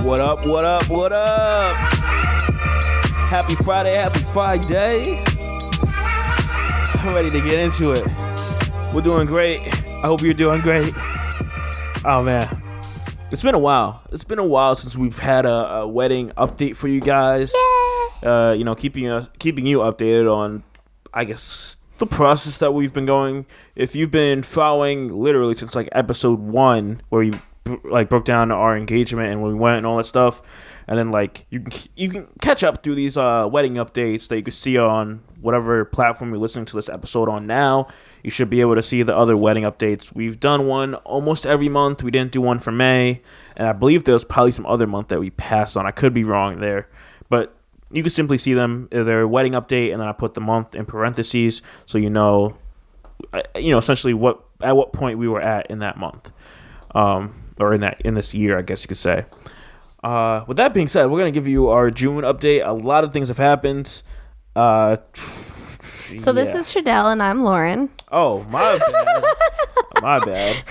What up, what up, what up? Happy Friday. I'm ready to get into it. We're doing great. I hope you're doing great. Oh, man. It's been a while. It's been a while since we've had a wedding update for you guys. Keeping you updated on, I guess, the process that we've been going. If you've been following literally since like episode 1, where you like broke down our engagement and when we went and all that stuff, and then like you can catch up through these wedding updates that you can see on whatever platform you're listening to this episode on now. You should be able to see the other wedding updates. We've done one almost every month. We didn't do one for May, and I believe there was probably some other month that we passed on. I could be wrong there, but you can simply see them, their wedding update, and then I put the month in parentheses so you know essentially at what point we were at in that month, or in this year, I guess you could say. With that being said, we're gonna give you our June update. A lot of things have happened. So this is Shadell and I'm Lauren. Oh, my bad. My bad.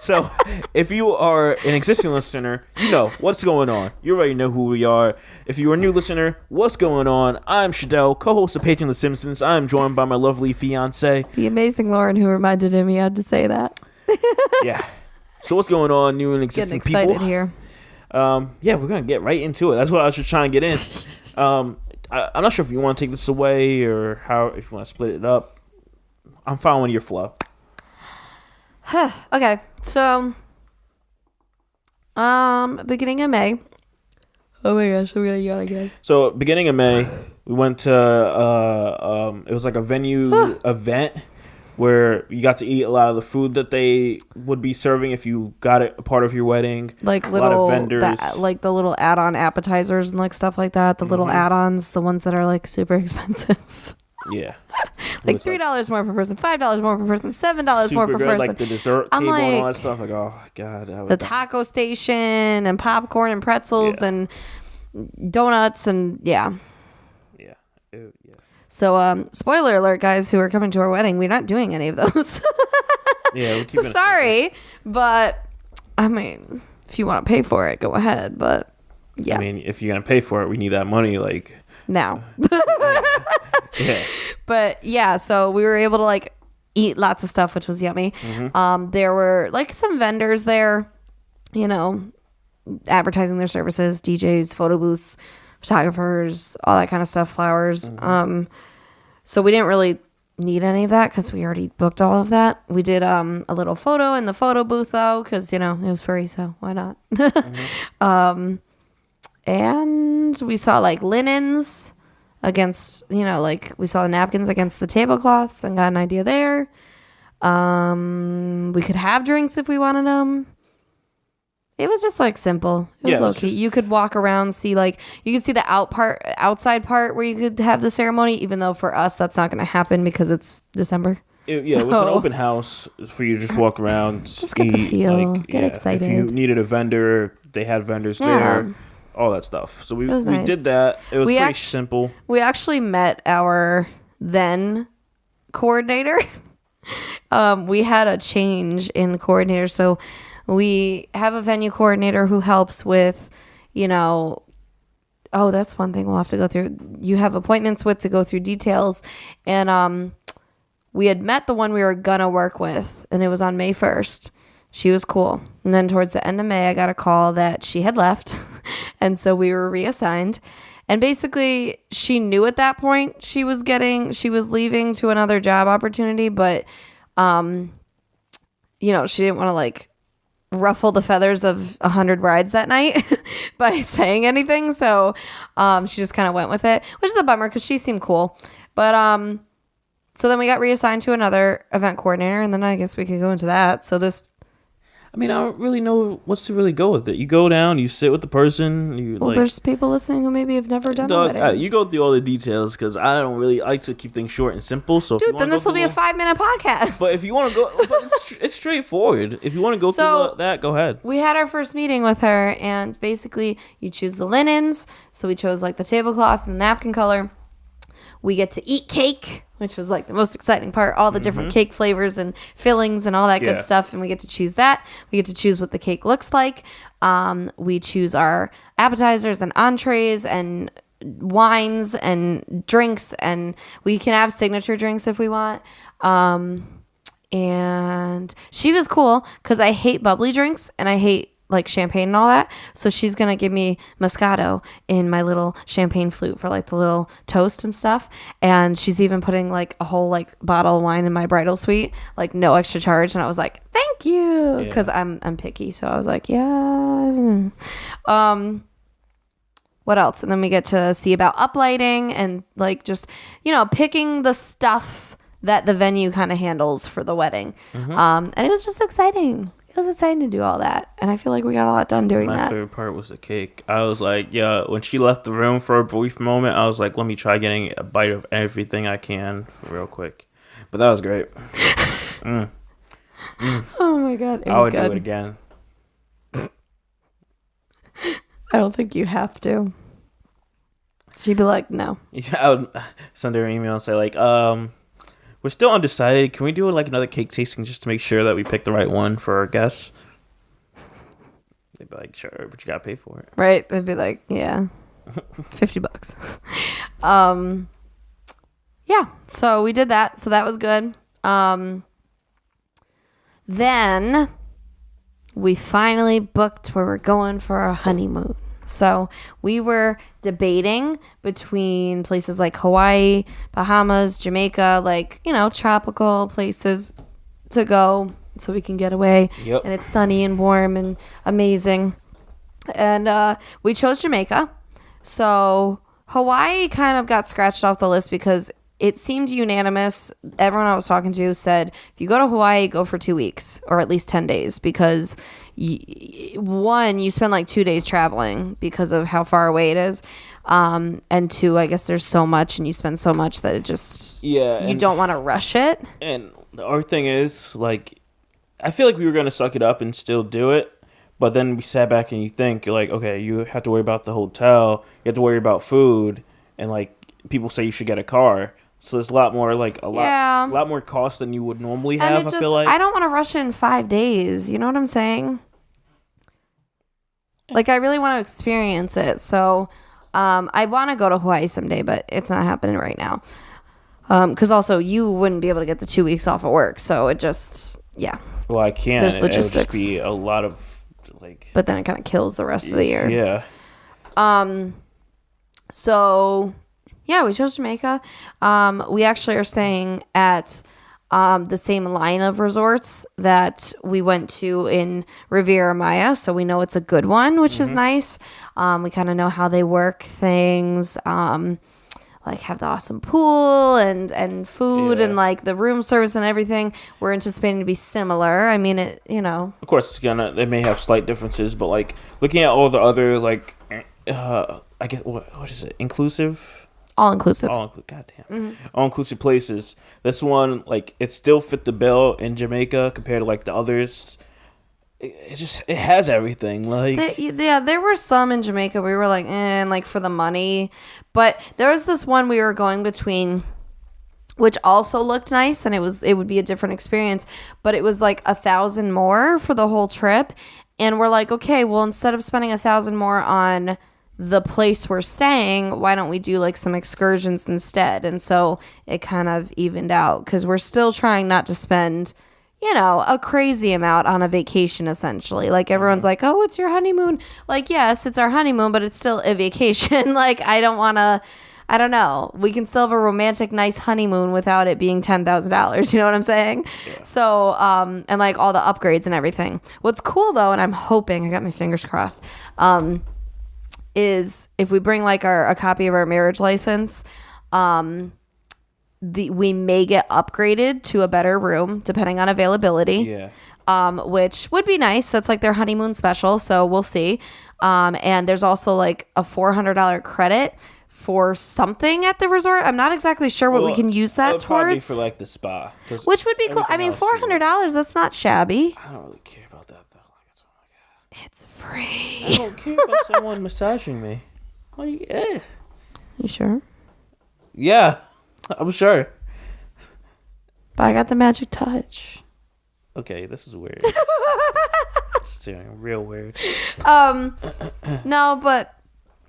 So, if you are an existing listener, you know what's going on. You already know who we are. If you're a new listener, what's going on? I'm Shadell, co-host of Paging the Simpsons. I'm joined by my lovely fiance, the amazing Lauren, who reminded him he had to say that. Yeah. So what's going on, new and existing people? Getting excited here. Yeah, we're gonna get right into it. That's what I was just trying to get in. I'm not sure if you want to take this away or if you want to split it up. I'm following your flow. Okay, so beginning of May. Oh my gosh, I'm gonna yawn again. So beginning of May, we went to it was like a venue event where you got to eat a lot of the food that they would be serving if you got it a part of your wedding. Like little, a lot of vendors. Like the little add-on appetizers and like stuff like that. The little add-ons, the ones that are like super expensive. Yeah. Like $3 more per person, $5 more per person, $7 more per person. Like the dessert table and all that stuff. Like, oh God. The taco station and popcorn and pretzels and donuts and yeah. Ew, yeah. So, spoiler alert, guys who are coming to our wedding, we're not doing any of those. Yeah. So sorry, but I mean, if you want to pay for it, go ahead. But yeah. I mean, if you're gonna pay for it, we need that money like now. Yeah. But yeah, so we were able to like eat lots of stuff, which was yummy. Mm-hmm. There were like some vendors there, advertising their services, DJs, photo booths, photographers, all that kind of stuff, flowers. Mm-hmm. So we didn't really need any of that because we already booked all of that. We did a little photo in the photo booth though, because it was free, so why not? Mm-hmm. And we saw like linens against, like we saw the napkins against the tablecloths and got an idea there. We could have drinks if we wanted them. It was just like simple. It was low key. You could walk around, see like you could see the outside part where you could have the ceremony, even though for us that's not going to happen because it's December. It was an open house for you to just walk around, just get the feel, get excited. If you needed a vendor, they had vendors there. All that stuff. So we did that. It was pretty simple. We actually met our then coordinator. We had a change in coordinator. So we have a venue coordinator who helps with, that's one thing we'll have to go through. You have appointments with to go through details. And we had met the one we were going to work with, and it was on May 1st. She was cool. And then towards the end of May, I got a call that she had left. And so we were reassigned. And basically, she knew at that point she was leaving to another job opportunity. But, she didn't want to like ruffle the feathers of 100 brides that night by saying anything. So she just kind of went with it, which is a bummer because she seemed cool. But so then we got reassigned to another event coordinator. And then I guess we could go into that. So I don't really know what's to really go with it. You go down, you sit with the person. There's people listening who maybe have never done a wedding. You go through all the details because I don't really like to keep things short and simple. So dude, then this will be a 5-minute podcast. But if you want to go, it's straightforward. If you want to go through that, go ahead. We had our first meeting with her, and basically you choose the linens. So we chose like the tablecloth and the napkin color. We get to eat cake, which was like the most exciting part. All the different cake flavors and fillings and all that good stuff. And we get to choose that. We get to choose what the cake looks like. We choose our appetizers and entrees and wines and drinks, and we can have signature drinks if we want. And she was cool because I hate bubbly drinks and I hate like champagne and all that. So she's going to give me Moscato in my little champagne flute for like the little toast and stuff. And she's even putting like a whole like bottle of wine in my bridal suite, like no extra charge. And I was like, thank you. Cause I'm picky. So I was like, yeah. What else? And then we get to see about uplighting and like just, picking the stuff that the venue kind of handles for the wedding. And it was just exciting. It was exciting to do all that, and I feel like we got a lot done doing that. My favorite part was the cake. I was like, yeah, when she left the room for a brief moment, I was like, let me try getting a bite of everything I can real quick. But that was great. Oh my God, I would do it again. I don't think you have to. She'd be like, no. Yeah, I would send her an email and say like, we're still undecided. Can we do like another cake tasting just to make sure that we pick the right one for our guests? They'd be like, sure, but you gotta pay for it. Right? They'd be like, yeah, $50. Yeah. So we did that. So that was good. Then we finally booked where we're going for our honeymoon. So we were debating between places like Hawaii, Bahamas, Jamaica, like, tropical places to go so we can get away. Yep. And it's sunny and warm and amazing. And we chose Jamaica. So Hawaii kind of got scratched off the list because it seemed unanimous. Everyone I was talking to said, if you go to Hawaii, go for 2 weeks or at least 10 days because one, you spend like 2 days traveling because of how far away it is. And two, I guess there's so much and you spend so much that it just, you don't want to rush it. And our thing is like, I feel like we were going to suck it up and still do it. But then we sat back and you think, you're like, okay, you have to worry about the hotel. You have to worry about food. And like people say you should get a car. So there's a lot more, lot more cost than you would normally have, I feel like. I don't want to rush in 5 days. You know what I'm saying? Like, I really want to experience it. So, I want to go to Hawaii someday, but it's not happening right now. Because also, you wouldn't be able to get the 2 weeks off of work. So, it just, yeah. Well, I can't. There's logistics. It would just be a lot of, like... But then it kind of kills the rest of the year. Yeah. So... Yeah, we chose Jamaica. We actually are staying at the same line of resorts that we went to in Riviera Maya, so we know it's a good one, which is nice. We kind of know how they work things, like have the awesome pool and food and like the room service and everything. We're anticipating to be similar. I mean, Of course, they may have slight differences, but like looking at all the other like, I guess what is it? Inclusive. All-inclusive. Goddamn. All-inclusive places. This one, like, it still fit the bill in Jamaica compared to, like, the others. It has everything. Like, there were some in Jamaica we were like, and like for the money. But there was this one we were going between, which also looked nice, and it would be a different experience. But it was like $1,000 more for the whole trip. And we're like, okay, well, instead of spending $1,000 more on the place we're staying, why don't we do like some excursions instead? And so it kind of evened out because we're still trying not to spend, a crazy amount on a vacation essentially. Like everyone's like, oh, it's your honeymoon. Like, yes, it's our honeymoon, but it's still a vacation. Like, I don't know. We can still have a romantic, nice honeymoon without it being $10,000. You know what I'm saying? Yeah. So, and like all the upgrades and everything. What's cool though, and I'm hoping, I got my fingers crossed, is if we bring like a copy of our marriage license, we may get upgraded to a better room depending on availability. Yeah. Which would be nice. That's like their honeymoon special, so we'll see. And there's also like a $400 credit for something at the resort. I'm not exactly sure what we can use that towards. Probably for like the spa, which would be cool. I mean, $400. That's not shabby. I don't really care about that though. It's free. I don't care about someone massaging me. You sure? Yeah, I'm sure. But I got the magic touch. Okay, this is weird. It's real weird. No, but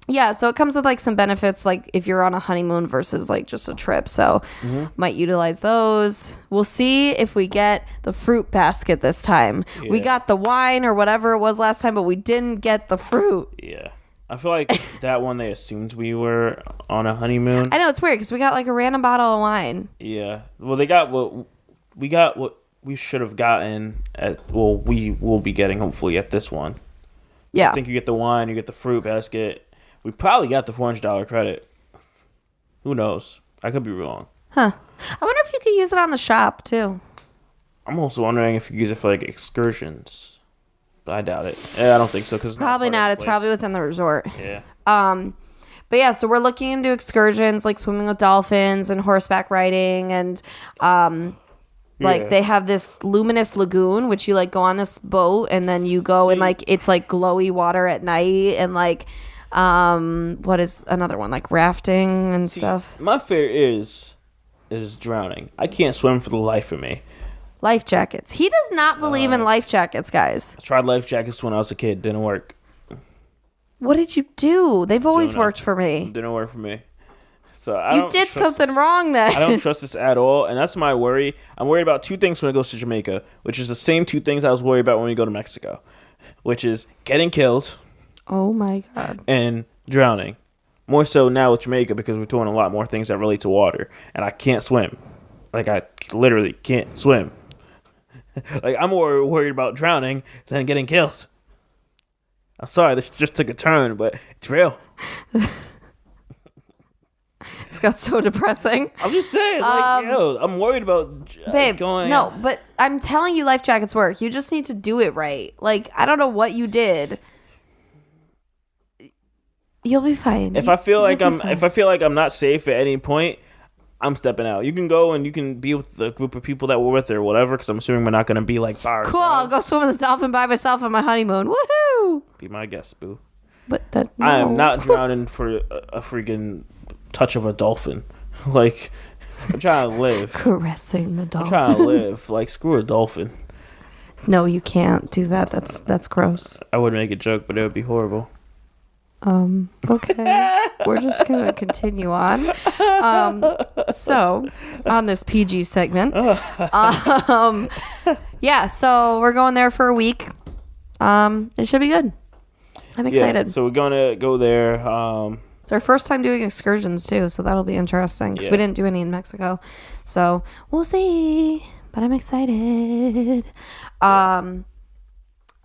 yeah, so it comes with like some benefits, like if you're on a honeymoon versus like just a trip. So might utilize those. We'll see if we get the fruit basket this time. Yeah. We got the wine or whatever it was last time, but we didn't get the fruit. Yeah. I feel like that one they assumed we were on a honeymoon. I know, it's weird because we got like a random bottle of wine. Yeah. Well, they got what we should have gotten we will be getting hopefully at this one. Yeah. I think you get the wine, you get the fruit basket. We probably got the $400 credit. Who knows? I could be wrong. Huh. I wonder if you could use it on the shop too. I'm also wondering if you use it for like excursions. But I doubt it. Yeah, I don't think so. Cause probably not. It's probably within the resort. Yeah. But yeah, so we're looking into excursions like swimming with dolphins and horseback riding and like they have this luminous lagoon, which you like go on this boat and then you go and like it's like glowy water at night and like what is another one like rafting and stuff. My fear is drowning. I can't swim for the life of me. Life jackets. He does not believe in life jackets, guys. I tried life jackets when I was a kid. Didn't work. What did you do? They've always worked for me. Didn't work for me. So you did something wrong then. I don't trust this at all, and that's my worry. I'm worried about two things when I go to Jamaica, which is the same two things I was worried about when we go to Mexico, which is getting killed. Oh my God. And drowning. More so now with Jamaica because we're doing a lot more things that relate to water. And I can't swim. Like, I literally can't swim. Like, I'm more worried about drowning than getting killed. I'm sorry, this just took a turn, but it's real. It's got so depressing. I'm just saying, like, I'm worried about babe, going. No, but I'm telling you, life jackets work. You just need to do it right. Like, I don't know what you did. You'll be fine. If I feel like I'm not safe at any point, I'm stepping out. You can go and you can be with the group of people that we're with or whatever, because I'm assuming we're not going to be like by ourselves. Cool, I'll go swim with this dolphin by myself on my honeymoon. Woohoo! Be my guest, boo. But no. I am not drowning for a freaking touch of a dolphin. Like, I'm trying to live. Caressing the dolphin. I'm trying to live. Like, screw a dolphin. No, you can't do that. That's gross. I would make a joke, but it would be horrible. Okay. We're just going to continue on. So, on this PG segment. Yeah, so we're going there for a week. It should be good. I'm excited. Yeah, so we're going to go there. It's our first time doing excursions, too, so that'll be interesting. Because we didn't do any in Mexico. So, we'll see. But I'm excited.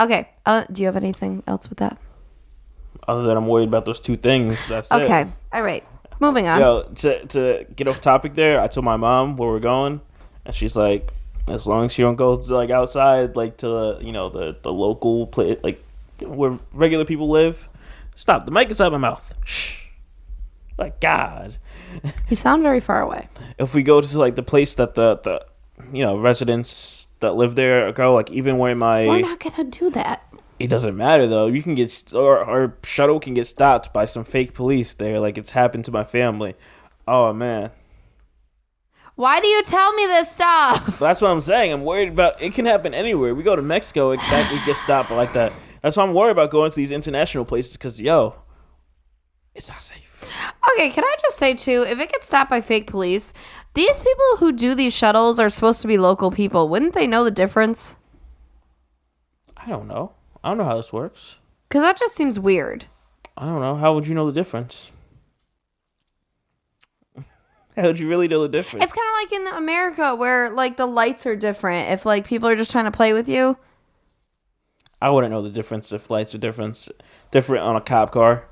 Okay. Do you have anything else with that? Other than I'm worried about those two things. That's it. Okay. All right. Moving on. Yo, to get off topic there, I told my mom where we're going, and she's like, as long as you don't go to, like, outside, like, to the local place, like where regular people live. Stop. The mic is out of my mouth. Shh. Like, God. You sound very far away. If we go to, like, the place that the residents that live there go, like, even where we're not gonna do that. It doesn't matter, though. You can get, or our shuttle can get stopped by some fake police there. Like, it's happened to my family. Oh, man. Why do you tell me this stuff? That's what I'm saying. I'm worried about, it can happen anywhere. We go to Mexico, we get stopped like that. That's why I'm worried about going to these international places, because, it's not safe. Okay, can I just say, too, if it gets stopped by fake police, these people who do these shuttles are supposed to be local people. Wouldn't they know the difference? I don't know. I don't know how this works. Because that just seems weird. I don't know. How would you know the difference? How would you really know the difference? It's kind of like in America where, like, the lights are different. If, like, people are just trying to play with you. I wouldn't know the difference if lights are different on a cop car.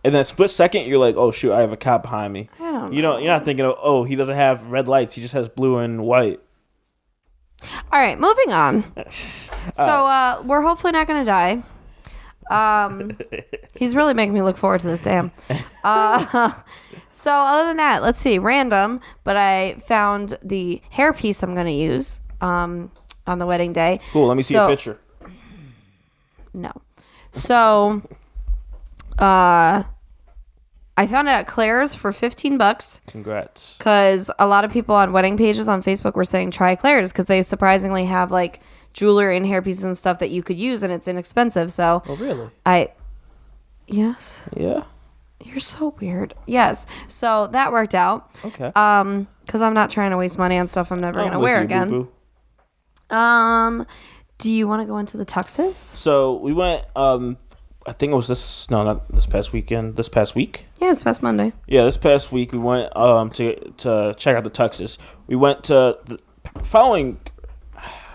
And then split second, you're like, oh, shoot, I have a cop behind me. I don't know. You're not thinking, oh, he doesn't have red lights. He just has blue and white. All right, moving on. So we're hopefully not going to die. He's really making me look forward to this, damn. So other than that, let's see, random, but I found the hairpiece I'm going to use on the wedding day. Cool, let me see a picture. No. So I found it at Claire's for $15. Congrats. Because a lot of people on wedding pages on Facebook were saying try Claire's because they surprisingly have like jewelry and hairpieces and stuff that you could use and it's inexpensive. So, Oh, really? Yes. Yeah. You're so weird. Yes. So that worked out. Okay. Because I'm not trying to waste money on stuff I'm never gonna wear again. Boo-boo. Do you want to go into the tuxes? So we went. I think it was not this past weekend. This past week. Yeah, it's past Monday. Yeah, this past week we went to check out the tuxes. We went to the following.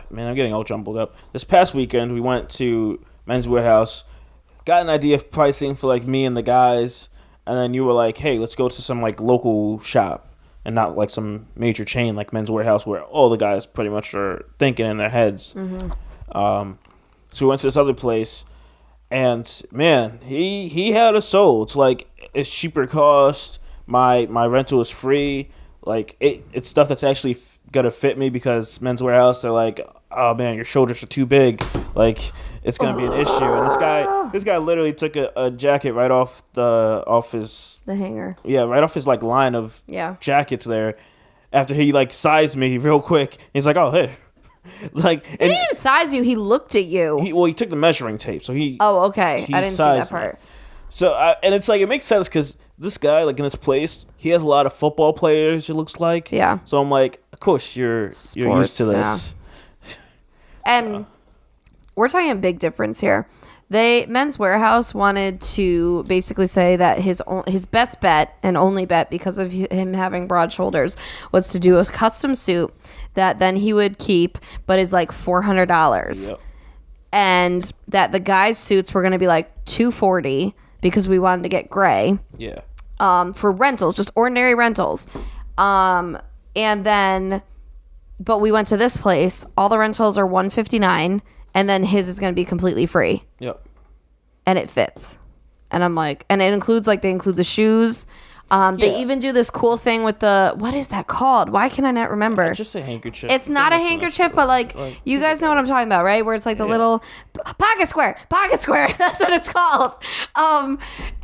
Man, I'm getting all jumbled up. This past weekend we went to Men's Warehouse, got an idea of pricing for like me and the guys, and then you were like, "Hey, let's go to some like local shop and not like some major chain like Men's Warehouse where all the guys pretty much are thinking in their heads." Mm-hmm. So we went to this other place. And man, he had a soul. It's like it's cheaper cost. My rental is free. Like it's stuff that's actually gonna fit me because Men's Warehouse, they're like, oh man, your shoulders are too big. Like it's gonna be an issue. And this guy literally took a jacket right off the hanger. Yeah, right off his like line of jackets there. After he like sized me real quick, he's like, oh hey. Like he didn't even size you. He looked at you. He took the measuring tape, so he. Oh, okay. I didn't see that part. Me. So and it's like it makes sense because this guy, like in this place, he has a lot of football players. It looks like. Yeah. So I'm like, of course you're used to this. Yeah. And we're talking a big difference here. Men's Warehouse wanted to basically say that his best bet and only bet because of him having broad shoulders was to do a custom suit that then he would keep, but is like $400. Yep. And that the guys' suits were going to be like $240 because we wanted to get gray. Yeah. For rentals, just ordinary rentals. And then, but we went to this place. All the rentals are $159. And then his is going to be completely free. Yep. And it fits. And I'm like, and it includes like, they include the shoes. They even do this cool thing with what is that called? Why can I not remember? It's just a handkerchief. It's not a handkerchief, but like you guys know what I'm talking about, right? Where it's like the little pocket square. That's what it's called.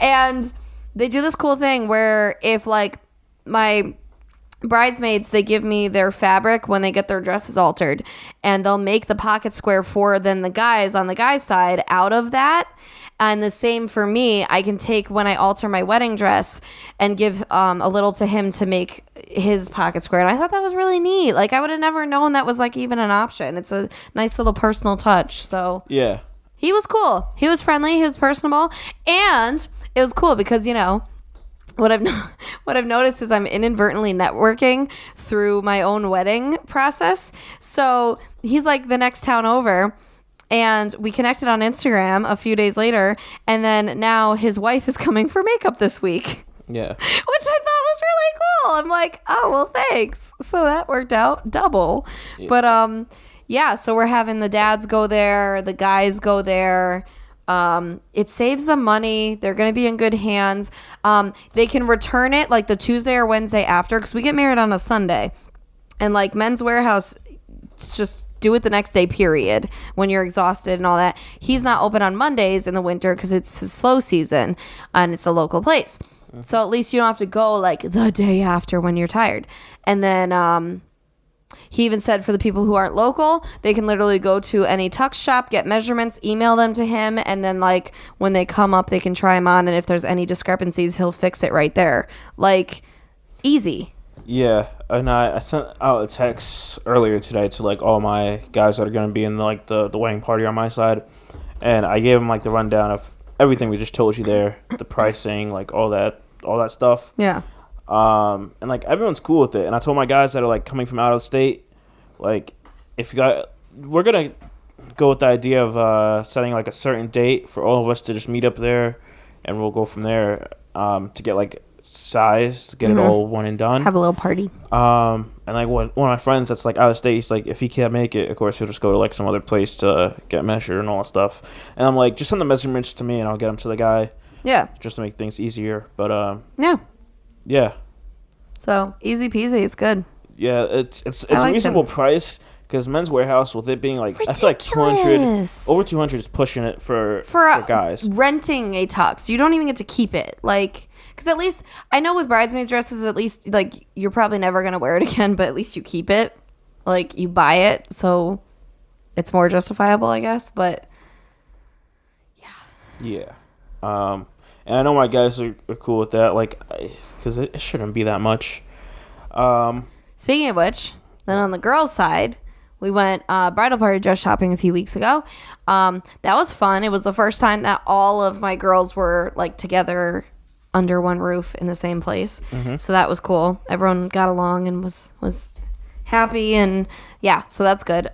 And they do this cool thing where if like my bridesmaids, they give me their fabric when they get their dresses altered, and they'll make the pocket square for then the guys on the guys side out of that. And the same for me, I can take when I alter my wedding dress and give a little to him to make his pocket square. And I thought that was really neat. Like I would have never known that was like even an option. It's a nice little personal touch. So yeah, he was cool. He was friendly. He was personable, and it was cool because what I've noticed is I'm inadvertently networking through my own wedding process. So he's like the next town over, and we connected on Instagram a few days later, and then now his wife is coming for makeup this week. Yeah. Which I thought was really cool. I'm like, oh, well, thanks. So that worked out double. Yeah. But yeah, so we're having the dads go there, the guys go there. It saves them money. They're going to be in good hands. They can return it like the Tuesday or Wednesday after, because we get married on a Sunday. And like Men's Warehouse, it's just do it the next day, period, when you're exhausted and all that. He's not open on Mondays in the winter because it's a slow season and it's a local place. Mm-hmm. So at least you don't have to go like the day after when you're tired. And then he even said for the people who aren't local, they can literally go to any tux shop, get measurements, email them to him, and then like when they come up, they can try them on, and if there's any discrepancies, he'll fix it right there. Like, easy. Yeah, and I sent out a text earlier today to like all my guys that are going to be in like the wedding party on my side, and I gave them like the rundown of everything we just told you there, the pricing, like all that stuff. Yeah. And like everyone's cool with it, and I told my guys that are like coming from out of state, like we're gonna go with the idea of setting like a certain date for all of us to just meet up there, and we'll go from there to get like size, get it all one and done. Have a little party. And like one of my friends that's like out of state, he's like, if he can't make it, of course he'll just go to like some other place to get measured and all that stuff. And I'm like, just send the measurements to me and I'll get them to the guy. Yeah. Just to make things easier. But yeah. Yeah. So easy peasy. It's good. Yeah, it's a reasonable price Because Men's Warehouse, with it being like, I feel like 200, over 200 is pushing it for guys. Renting a tux, you don't even get to keep it. Like, because at least, I know with bridesmaids dresses, at least, like, you're probably never going to wear it again, but at least you keep it. Like, you buy it, so it's more justifiable, I guess, but yeah. And I know my guys are cool with that, like, because it shouldn't be that much. Speaking of which, then on the girls' side, we went bridal party dress shopping a few weeks ago. That was fun. It was the first time that all of my girls were like together under one roof in the same place. So that was cool. Everyone got along and was happy, and yeah, so that's good.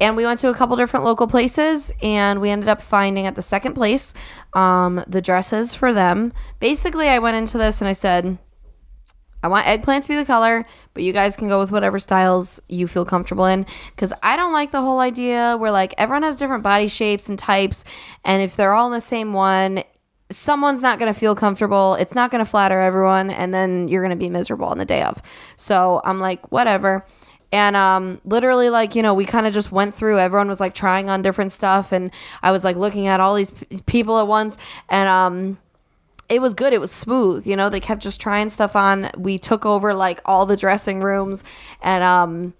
And we went to a couple different local places, and we ended up finding at the second place the dresses for them. Basically, I went into this and I said, I want eggplant to be the color, but you guys can go with whatever styles you feel comfortable in, because I don't like the whole idea where like everyone has different body shapes and types, and if they're all in the same one, someone's not going to feel comfortable. It's not going to flatter everyone, and then you're going to be miserable on the day of. So I'm like, whatever. And literally, like, you know, we kind of just went through. Everyone was like trying on different stuff, and I was like looking at all these people at once, and it was good. It was smooth. You know, they kept just trying stuff on. We took over like all the dressing rooms, and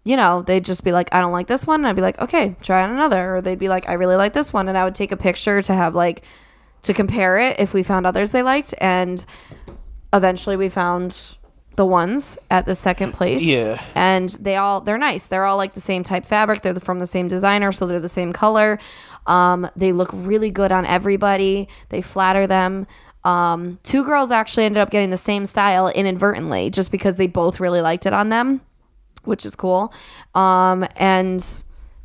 you know, they'd just be like, I don't like this one, and I'd be like, okay, try on another. Or they'd be like, I really like this one, and I would take a picture to have like to compare it if we found others they liked. And eventually we found the ones at the second place. Yeah. And they're nice. They're all like the same type fabric. They're from the same designer, so they're the same color. They look really good on everybody. They flatter them. Two girls actually ended up getting the same style inadvertently just because they both really liked it on them, which is cool. And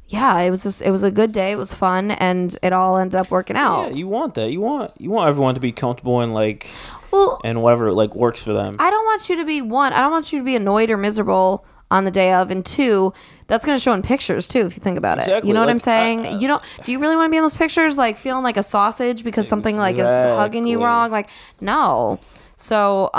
yeah, it was a good day. It was fun, and it all ended up working out. Yeah, you want that. You want everyone to be comfortable and like, and whatever like works for them. I don't want you to be annoyed or miserable on the day of, and two, that's going to show in pictures too if you think about it. Exactly. You know what like, I'm saying? Do you really want to be in those pictures like feeling like a sausage because something like is hugging you wrong? Like, no. So,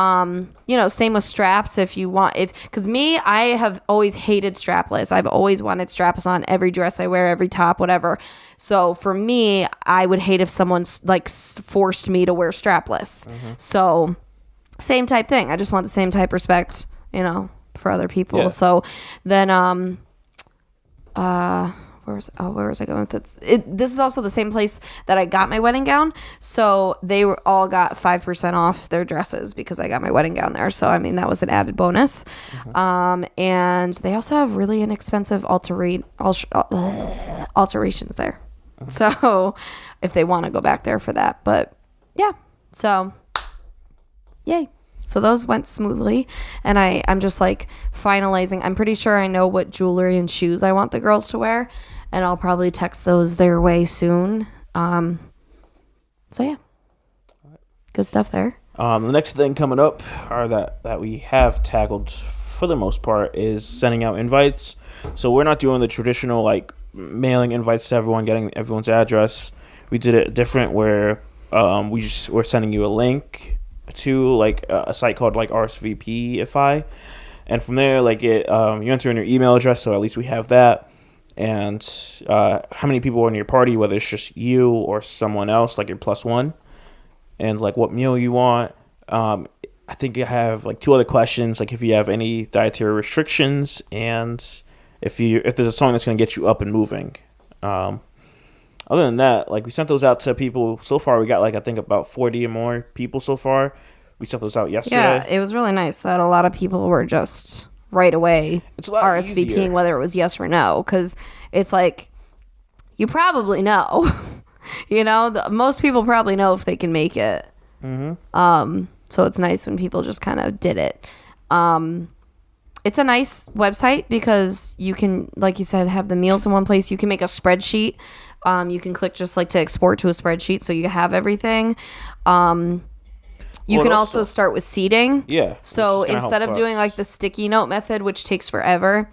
you know, same with straps. Because me, I have always hated strapless. I've always wanted straps on every dress I wear, every top, whatever. So for me, I would hate if someone's like forced me to wear strapless. So same type thing. I just want the same type of respect, you know, for other people. Yeah. So then, where was I going with this? This is also the same place that I got my wedding gown. So they all got 5% off their dresses because I got my wedding gown there. So, I mean, that was an added bonus. And they also have really inexpensive alterations there. So if they want to go back there for that. But yeah, so yay. So those went smoothly, and I'm just like finalizing. I'm pretty sure I know what jewelry and shoes I want the girls to wear, and I'll probably text those their way soon. So yeah, good stuff there. The next thing coming up, or that we have tackled for the most part, is sending out invites. So we're not doing the traditional like mailing invites to everyone, getting everyone's address. We did it different, where we're sending you a link to like a site called like RSVPify, and from there like you enter in your email address, so at least we have that, and how many people are in your party, whether it's just you or someone else, like your plus one, and like what meal you want. I think you have like 2 other questions, like if you have any dietary restrictions, and if there's a song that's going to get you up and moving. Other than that, like we sent those out to people. So far, we got like I think about 40 or more people so far. We sent those out yesterday. Yeah, it was really nice that a lot of people were just right away RSVPing whether it was yes or no, because it's like you probably know. You know, most people probably know if they can make it. So it's nice when people just kind of did it. It's a nice website because you can, like you said, have the meals in one place. You can make a spreadsheet. You can click just like to export to a spreadsheet so you have everything. You can also start with seating. Yeah. So instead of doing like the sticky note method, which takes forever,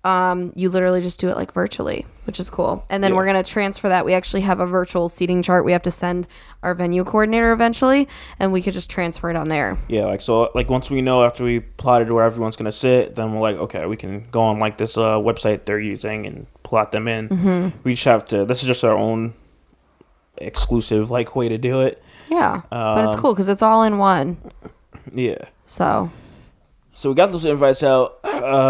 you literally just do it like virtually, which is cool. And then we're going to transfer that. We actually have a virtual seating chart we have to send our venue coordinator eventually, and we could just transfer it on there. Yeah, like, so, like, once we know after we plotted where everyone's going to sit, then we're like, okay, we can go on, like, this website they're using and plot them in. Mm-hmm. We just have to, this is just our own exclusive, like, way to do it. Yeah, but it's cool because it's all in one. Yeah. So we got those invites out.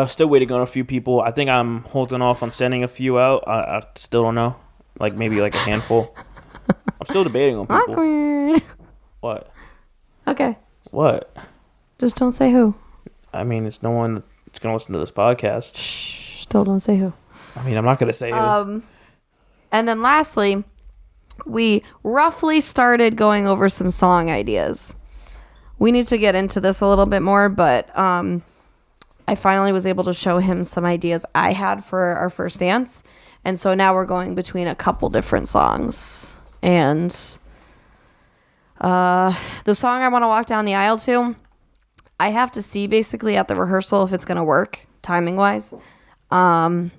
Still waiting on a few people. I think I'm holding off on sending a few out. I still don't know. Like, maybe like a handful. I'm still debating on people. Awkward. What? Okay. What? Just don't say who. I mean, it's no one that's going to listen to this podcast. Shh, still don't say who. I mean, I'm not going to say who. And then lastly, we roughly started going over some song ideas. We need to get into this a little bit more, but I finally was able to show him some ideas I had for our first dance. And so now we're going between a couple different songs. And the song I want to walk down the aisle to, I have to see basically at the rehearsal if it's going to work timing-wise. But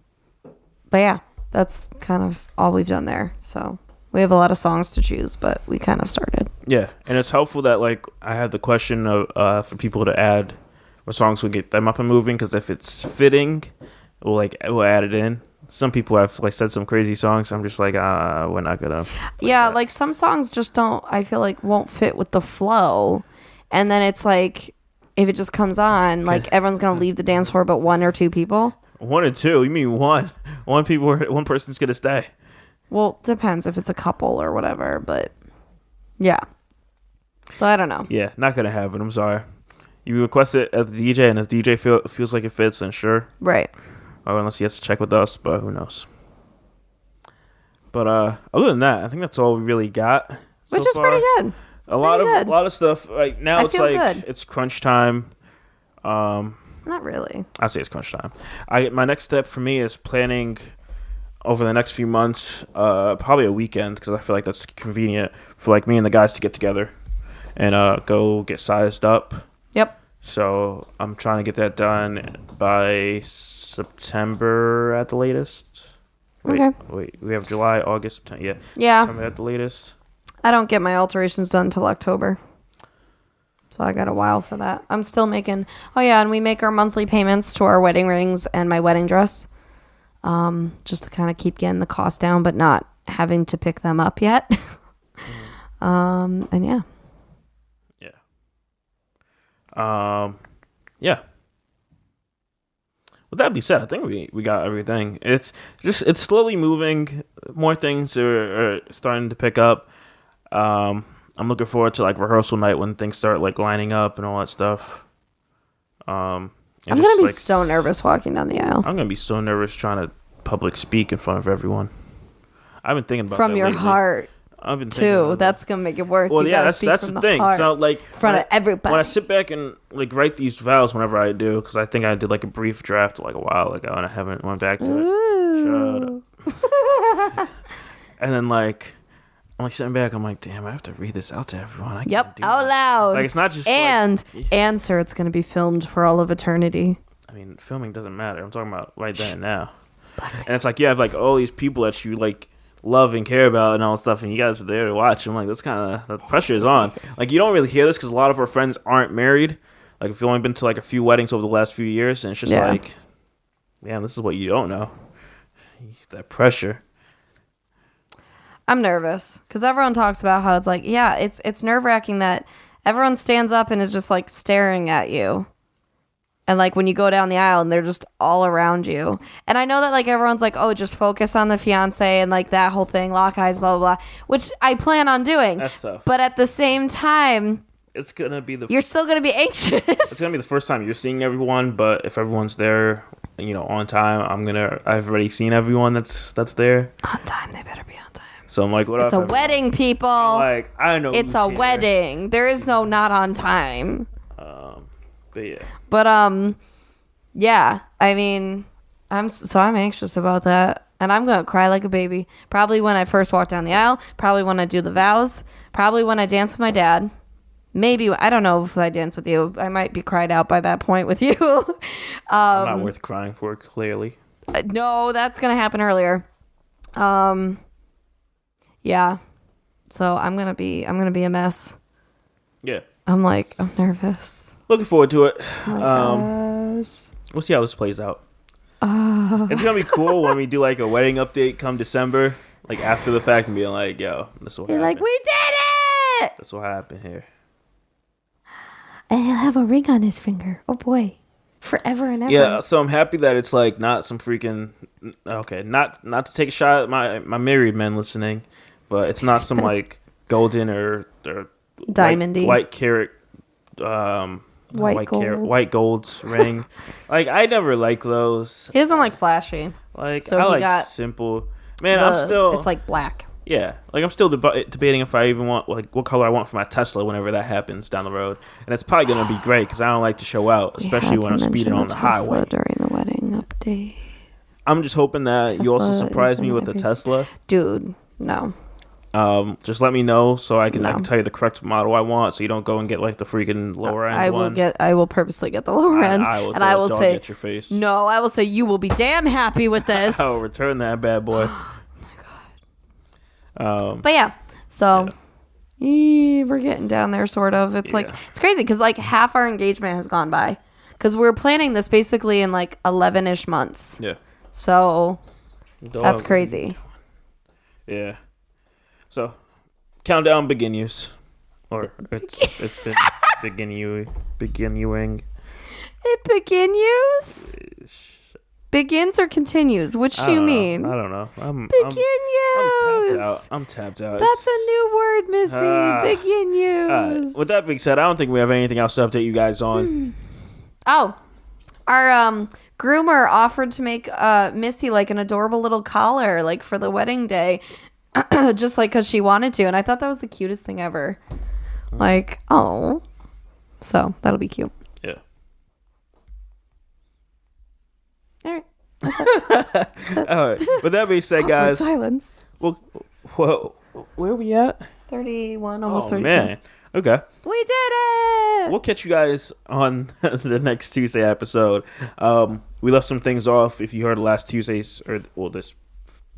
yeah, that's kind of all we've done there. So we have a lot of songs to choose, but we kind of started. Yeah, and it's helpful that, like, I have the question of for people to add what songs will get them up and moving, because if it's fitting, we'll add it in. Some people have, like, said some crazy songs. I'm just like, we're not gonna. Yeah, like some songs just don't, I feel like, won't fit with the flow, and then it's like if it just comes on, like everyone's gonna leave the dance floor, but one or two people. One or two? You mean one? One person's gonna stay. Well, depends if it's a couple or whatever, but yeah. So I don't know. Yeah, not gonna happen. I'm sorry. You request it at the DJ, and if the DJ feels like it fits, then sure. Right. Or unless he has to check with us, but who knows. But other than that, I think that's all we really got. Which is pretty good. A lot of stuff. Like now, it's like good. It's crunch time. Not really. I'd say it's crunch time. My next step for me is planning over the next few months, probably a weekend, because I feel like that's convenient for like me and the guys to get together and go get sized up. Yep. So I'm trying to get that done by September at the latest. Wait, we have July, August, September. Yeah. September at the latest. I don't get my alterations done till October. So I got a while for that. I'm still making... Oh, yeah, and we make our monthly payments to our wedding rings and my wedding dress. Just to kind of keep getting the cost down, but not having to pick them up yet. And yeah. Yeah. With that being said, I think we got everything. It's slowly moving. More things are starting to pick up. I'm looking forward to like rehearsal night when things start like lining up and all that stuff. I'm gonna be so nervous walking down the aisle. I'm gonna be so nervous trying to public speak in front of everyone. I've been thinking about from that your lately. Heart. I've been too. That's gonna make it worse. Well, you yeah, that's the thing. So like in front of everybody. When I sit back and like write these vows whenever I do, because I think I did like a brief draft like a while ago and I haven't went back to Ooh. it. Shut up. And then like I'm like sitting back, I'm like, damn, I have to read this out to everyone. Yep, out loud. Like it's not just and sir, it's gonna be filmed for all of eternity. I mean, filming doesn't matter. I'm talking about right then and now. And it's like you have like all these people that you like love and care about and all stuff, and you guys are there to watch. I'm like, that's kind of the pressure is on. Like you don't really hear this because a lot of our friends aren't married. Like if you've only been to like a few weddings over the last few years, and it's just like, damn, this is what you don't know. That pressure. I'm nervous because everyone talks about how it's like, yeah, it's nerve-wracking that everyone stands up and is just like staring at you. And like when you go down the aisle and they're just all around you. And I know that like everyone's like, oh, just focus on the fiance and like that whole thing, lock eyes, blah, blah, blah, which I plan on doing. That's tough. But at the same time, it's going to be you're still going to be anxious. It's going to be the first time you're seeing everyone. But if everyone's there, you know, on time, I've already seen everyone that's there. On time. They better be on time. So I'm like, what up? It's a wedding, people. I'm like, I know. It's a wedding. There is no not on time. But yeah. But yeah. I mean, I'm anxious about that, and I'm gonna cry like a baby. Probably when I first walk down the aisle. Probably when I do the vows. Probably when I dance with my dad. Maybe I don't know if I dance with you. I might be cried out by that point with you. I'm not worth crying for, clearly. No, that's gonna happen earlier. Yeah. So I'm gonna be a mess. Yeah. I'm nervous. Looking forward to it. Oh my gosh. We'll see how this plays out. It's gonna be cool when we do like a wedding update come December, like after the fact, and being like, "Yo, this will happen." You're like, we did it. This will happen here. And he'll have a ring on his finger. Oh boy, forever and ever. Yeah, so I'm happy that it's like not some freaking not to take a shot at my married men listening, but it's not some like golden or diamondy white carat white gold ring. Like I never like those. He doesn't like flashy. Like so I like got simple. Man, I'm still. It's like black. Yeah, like I'm still debating if I even want like what color I want for my Tesla whenever that happens down the road, and it's probably gonna be gray because I don't like to show out, especially when I'm speeding on the highway. During the wedding update, I'm just hoping that you also surprise me with the Tesla, dude. No. Just let me know so I can tell you the correct model I want, so you don't go and get like the freaking lower end one. I will purposely get the lower end, and I will say, at your face. No, I will say you will be damn happy with this. I'll return that bad boy. But yeah, so we're getting down there, sort of. It's like it's crazy because like half our engagement has gone by because we're planning this basically in like 11-ish months. Yeah. So that's crazy. Yeah. So countdown begins, or it's been beginning. It begins. Begins or continues? Which do you mean? I don't know. I'm tapped out. That's a new word, Missy. Begins. With that being said, I don't think we have anything else to update you guys on. Oh, our groomer offered to make Missy like an adorable little collar, like for the wedding day, just like because she wanted to, and I thought that was the cutest thing ever. Like, oh, so that'll be cute. Yeah. All right. All right. With that being said, guys. Silence. Well, where are we at? 31, almost 32. Man. Okay. We did it. We'll catch you guys on the next Tuesday episode. We left some things off. If you heard last Tuesday's, this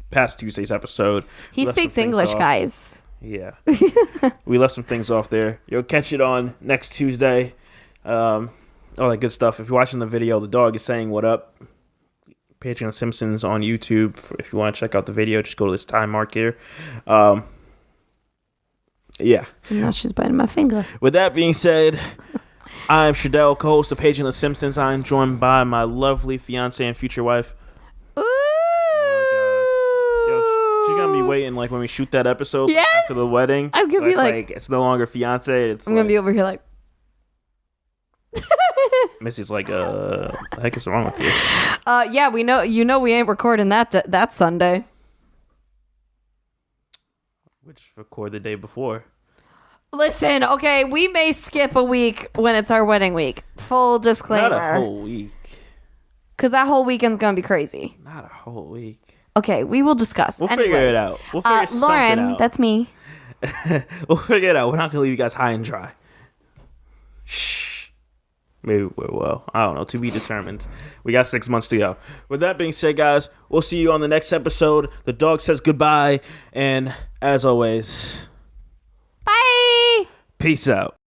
past Tuesday's episode. He speaks English, guys. Yeah. We left some things off there. You'll catch it on next Tuesday. All that good stuff. If you're watching the video, the dog is saying what up. PagingTheSimpsons on YouTube. If you want to check out the video, just go to this time mark here. Yeah. Now she's biting my finger. With that being said, I'm Shadell, co-host of PagingTheSimpsons. I'm joined by my lovely fiance and future wife. Ooh. Oh my God. Yo, she's gonna be waiting like when we shoot that episode after the wedding. I'm gonna be like, it's no longer fiance. It's I'm gonna be over here like. Missy's like, the heck is wrong with you? Yeah, we know. You know, we ain't recording that Sunday. Which record the day before. Listen, okay, we may skip a week when it's our wedding week. Full disclaimer. Not a whole week. Because that whole weekend's gonna be crazy. Not a whole week. Okay, we will discuss. We'll figure it out. We'll figure something Lauren, out. that's me. We'll figure it out. We're not gonna leave you guys high and dry. Shh. Maybe, well, I don't know. To be determined. We got 6 months to go. With that being said, guys, we'll see you on the next episode. The dog says goodbye. And as always, bye. Peace out.